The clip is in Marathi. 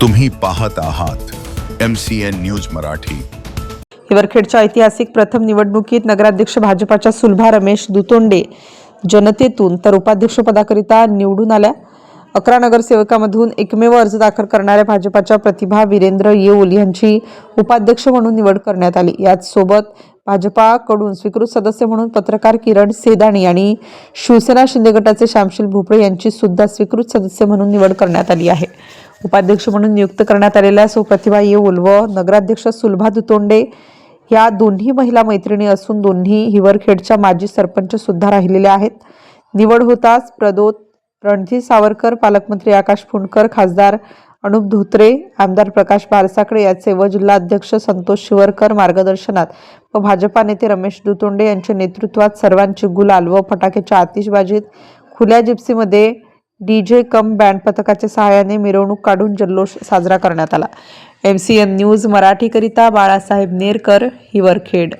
तुम्ही पाहत आहात MCN न्यूज मराठी। हिवरखेडच्या ऐतिहासिक प्रथम निवडणुकीत नगराध्यक्ष भाजपाच्या सुलभा रमेश दुतोंडे जनतेतून तर उपाध्यक्षपदाकरिता निवडून आल्या। 11 नगरसेवकांमधून एकमेव अर्ज दाखल करणाऱ्या भाजपाच्या प्रतिभा वीरेंद्र येऊल यांची उपाध्यक्ष म्हणून निवड करण्यात आली। याच सोबत भाजपाकडून स्वीकृत सदस्य म्हणून पत्रकार किरण सेदाणी आणि शिवसेना शिंदे गटाचे श्यामशील भोपळे यांची सुद्धा स्वीकृत सदस्य म्हणून निवड करण्यात आली आहे। उपाध्यक्ष म्हणून नियुक्त करण्यात आलेल्या प्रतिभा येऊल व नगराध्यक्ष सुलभा दुतोंडे या दोन्ही महिला मैत्रिणी असून दोन्ही हिवरखेडच्या माजी सरपंच सुद्धा राहिलेल्या आहेत। निवड होताच प्रदोत रणजित सावरकर, पालकमंत्री आकाश फुंडकर, खासदार अनुप धोत्रे, आमदार प्रकाश बारसाकडे याचे व जिल्हाध्यक्ष संतोष शिवरकर मार्गदर्शनात व भाजपा नेते रमेश दुतोंडे यांच्या नेतृत्वात सर्वांची गुलाल व फटाक्याच्या आतिषबाजीत खुल्या जिप्सीमध्ये डीजे कम बँड पथकाच्या सहाय्याने मिरवणूक काढून जल्लोष साजरा करण्यात आला। MCN न्यूज मराठी करिता बाळासाहेब नेरकर, हिवरखेड।